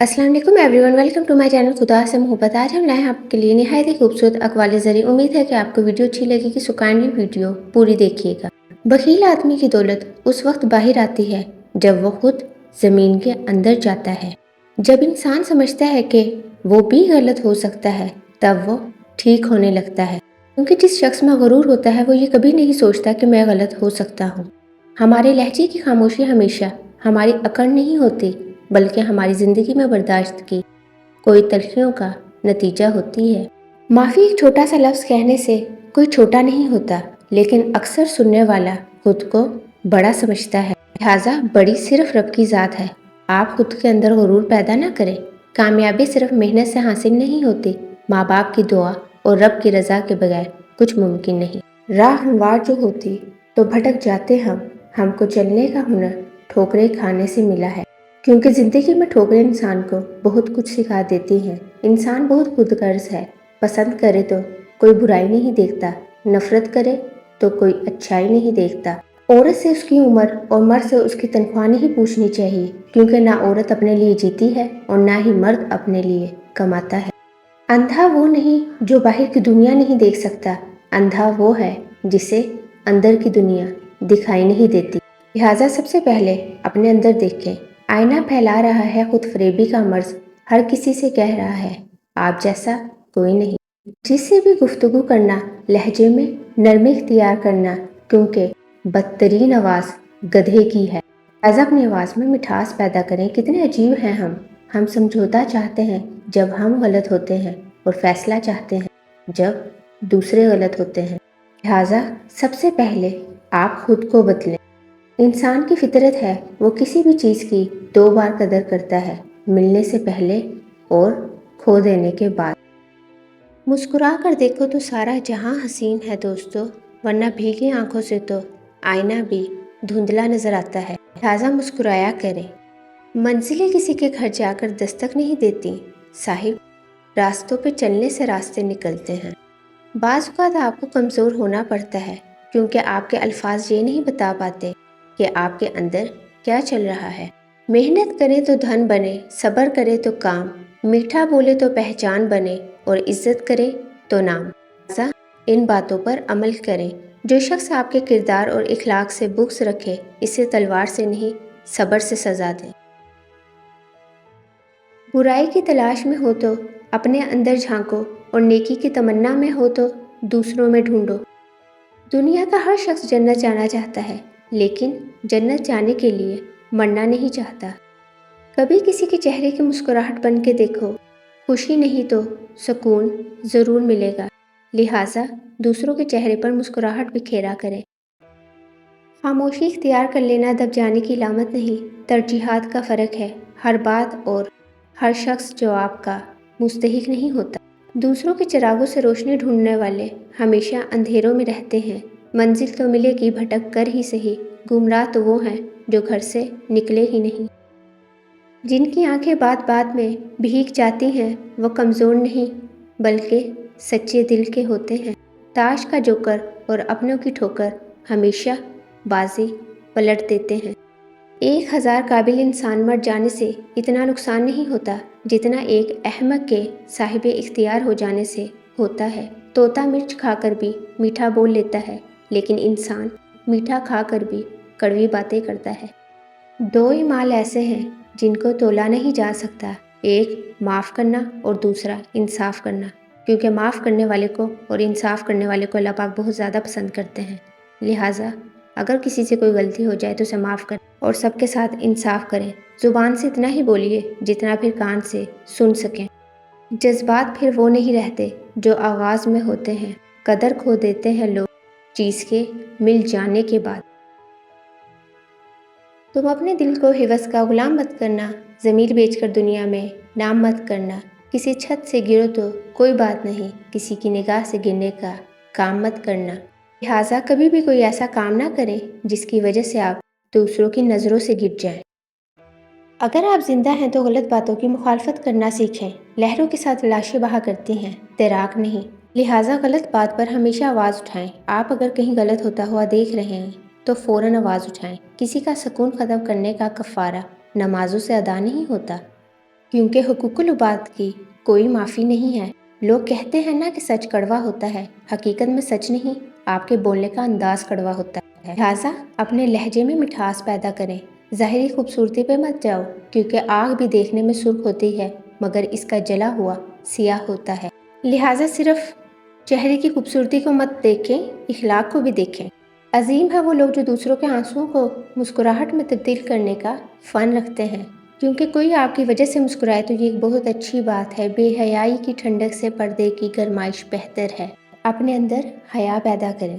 अस्सलाम वालेकुम everyone, welcome to my channel खुदा से मोहब्बत। आज हम लाए हैं आपके लिए निहायत ही खूबसूरत अक़वाल ज़री। उम्मीद है कि आपको वीडियो अच्छी लगेगी, सो काइंडली वीडियो पूरी देखिएगा। बखील आदमी की दौलत उस वक्त बाहर आती है जब वो खुद ज़मीन के अंदर जाता है। जब इंसान समझता है कि वो भी गलत हो सकता है तब वो ठीक होने लगता है, क्योंकि जिस शख्स में गुरूर होता है वो ये कभी नहीं सोचता कि मैं गलत हो सकता हूँ। हमारे लहजे की खामोशी हमेशा हमारी अकड़ नहीं होती, बल्कि हमारी ज़िंदगी में बर्दाश्त की कोई तलखियों का नतीजा होती है। माफ़ी एक छोटा सा लफ्ज़ कहने से कोई छोटा नहीं होता, लेकिन अक्सर सुनने वाला खुद को बड़ा समझता है। लिहाजा बड़ी सिर्फ रब की ज़ात है। आप खुद के अंदर गुरूर पैदा ना करें। कामयाबी सिर्फ मेहनत से हासिल नहीं होती, माँ बाप की दुआ और रब की रज़ा के बगैर कुछ मुमकिन नहीं। राह हमवार जो होती तो भटक जाते हमको चलने का हुनर ठोकरें खाने से मिला है, क्योंकि ज़िंदगी में ठोकरें इंसान को बहुत कुछ सिखा देती हैं। इंसान बहुत खुदगर्ज है, पसंद करे तो कोई बुराई नहीं देखता, नफरत करे तो कोई अच्छाई नहीं देखता। औरत से उसकी उम्र और मर्द से उसकी तनख्वाह नहीं पूछनी चाहिए, क्योंकि ना औरत अपने लिए जीती है और ना ही मर्द अपने लिए कमाता है। अंधा वो नहीं जो बाहर की दुनिया नहीं देख सकता, अंधा वो है जिसे अंदर की दुनिया दिखाई नहीं देती। लिहाजा सबसे पहले अपने अंदर देखें। आईना फैला रहा है खुद फरेबी का मर्ज, हर किसी से कह रहा है आप जैसा कोई नहीं। जिससे भी गुफ्तगू करना लहजे में नरमी इख्तियार करना, क्योंकि बदतरीन आवाज़ गधे की है। लिहाजा अपनी आवाज़ में मिठास पैदा करें। कितने अजीब हैं हम समझौता चाहते हैं जब हम गलत होते हैं और फैसला चाहते हैं जब दूसरे गलत होते हैं। लिहाजा सबसे पहले आप खुद को बदलें। इंसान की फितरत है वो किसी भी चीज़ की दो बार कदर करता है, मिलने से पहले और खो देने के बाद। मुस्कुरा कर देखो तो सारा जहां हसीन है दोस्तों, वरना भीगी आंखों से तो आईना भी धुंधला नजर आता है। लिहाजा मुस्कुराया करें। मंजिलें किसी के घर जाकर दस्तक नहीं देती साहिब, रास्तों पे चलने से रास्ते निकलते हैं। बाज़ औक़ात आपको कमज़ोर होना पड़ता है, क्योंकि आपके अल्फाज ये नहीं बता पाते कि आपके अंदर क्या चल रहा है। मेहनत करें तो धन बने, सब्र करे तो काम, मीठा बोले तो पहचान बने और इज्जत करे तो नाम। लिहाजा इन बातों पर अमल करें। जो शख्स आपके किरदार और इखलाक से बुग़्ज़ रखे, इसे तलवार से नहीं सब्र से सज़ा दें। बुराई की तलाश में हो तो अपने अंदर झांको और नेकी की तमन्ना में हो तो दूसरों में ढूंढो। दुनिया का हर शख्स जन्नत जाना चाहता है, लेकिन जन्नत जाने के लिए मरना नहीं चाहता। कभी किसी के चेहरे की मुस्कुराहट बन के देखो, खुशी नहीं तो सुकून ज़रूर मिलेगा। लिहाजा दूसरों के चेहरे पर मुस्कुराहट बिखेरा करें। खामोशी इख्तियार कर लेना दब जाने की लामत नहीं, तरजीहात का फ़र्क है। हर बात और हर शख्स जो आपका मुस्तहिक नहीं होता। दूसरों के चिरागों से रोशनी ढूंढने वाले हमेशा अंधेरों में रहते हैं। मंजिल तो मिलेगी भटक कर ही सही, गुमराह तो वो हैं जो घर से निकले ही नहीं। जिनकी आंखें बात बात में भीग जाती हैं वो कमज़ोर नहीं, बल्कि सच्चे दिल के होते हैं। ताश का जोकर और अपनों की ठोकर हमेशा बाजी पलट देते हैं। 1000 काबिल इंसान मर जाने से इतना नुकसान नहीं होता जितना एक अहमक के साहिब इख्तियार हो जाने से होता है। तोता मिर्च खाकर भी मीठा बोल लेता है, लेकिन इंसान मीठा खाकर भी कड़वी बातें करता है। दो इमाल ऐसे हैं जिनको तोला नहीं जा सकता, एक माफ़ करना और दूसरा इंसाफ करना, क्योंकि माफ़ करने वाले को और इंसाफ करने वाले को अल्लाह पाक बहुत ज़्यादा पसंद करते हैं। लिहाजा अगर किसी से कोई गलती हो जाए तो उसे माफ़ करें और सबके साथ इंसाफ करें। ज़ुबान से इतना ही बोलिए जितना फिर कान से सुन सकें। जज्बात फिर वो नहीं रहते जो आगाज़ में होते हैं, कदर खो देते हैं लोग चीज़ के मिल जाने के बाद। तुम अपने दिल को हिवस का गुलाम मत करना, ज़मीर बेचकर दुनिया में नाम मत करना। किसी छत से गिरो तो कोई बात नहीं, किसी की निगाह से गिरने का काम मत करना। लिहाजा कभी भी कोई ऐसा काम ना करें जिसकी वजह से आप दूसरों की नज़रों से गिर जाएं। अगर आप जिंदा हैं तो गलत बातों की मुखालफत करना सीखें। लहरों के साथ लाशें बहा करती हैं, तैराक नहीं। लिहाजा गलत बात पर हमेशा आवाज़ उठाएं। आप अगर कहीं गलत होता हुआ देख रहे हैं तो फ़ौरन आवाज़ उठाएं। किसी का सुकून ख़त्म करने का कफ़ारा नमाज़ों से अदा नहीं होता। کیونکہ حقوق العباد کی کوئی معافی نہیں ہے۔ لوگ کہتے ہیں نا کہ سچ کڑوا ہوتا ہے، حقیقت میں سچ نہیں، آپ کے بولنے کا انداز کڑوا ہوتا ہے۔ لہٰذا اپنے لہجے میں مٹھاس پیدا کریں، ظاہری خوبصورتی پہ مت جاؤ، کیونکہ آگ بھی دیکھنے میں سرخ ہوتی ہے مگر اس کا جلا ہوا سیاہ ہوتا ہے۔ لہٰذا صرف چہرے کی خوبصورتی کو مت دیکھیں، اخلاق کو بھی دیکھیں۔ عظیم ہے وہ لوگ جو دوسروں کے آنسوؤں کو مسکراہٹ میں تبدیل کرنے کا فن رکھتے ہیں، کیونکہ کوئی آپ کی وجہ سے مسکرائے تو یہ ایک بہت اچھی بات ہے۔ بے حیائی کی ٹھنڈک سے پردے کی گرمائش بہتر ہے۔ اپنے اندر حیا پیدا کریں،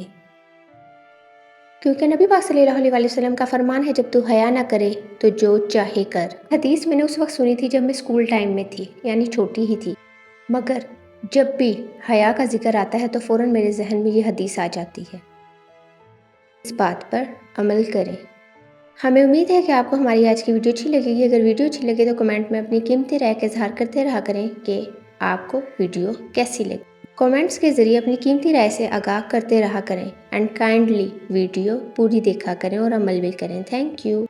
کیونکہ نبی پاک صلی اللہ علیہ وسلم کا فرمان ہے، جب تو حیا نہ کرے تو جو چاہے کر۔ حدیث میں نے اس وقت سنی تھی جب میں اسکول ٹائم میں تھی، یعنی چھوٹی ہی تھی، مگر جب بھی حیا کا ذکر آتا ہے تو فوراً میرے ذہن میں یہ حدیث آ جاتی ہے۔ اس بات پر عمل کریں۔ ہمیں امید ہے کہ آپ کو ہماری آج کی ویڈیو اچھی لگے گی۔ اگر ویڈیو اچھی لگے تو کمنٹ میں اپنی قیمتی رائے کا اظہار کرتے رہا کریں کہ آپ کو ویڈیو کیسی لگی۔ کمنٹس کے ذریعے اپنی قیمتی رائے سے آگاہ کرتے رہا کریں، اینڈ کائنڈلی ویڈیو پوری دیکھا کریں اور عمل بھی کریں۔ Thank you.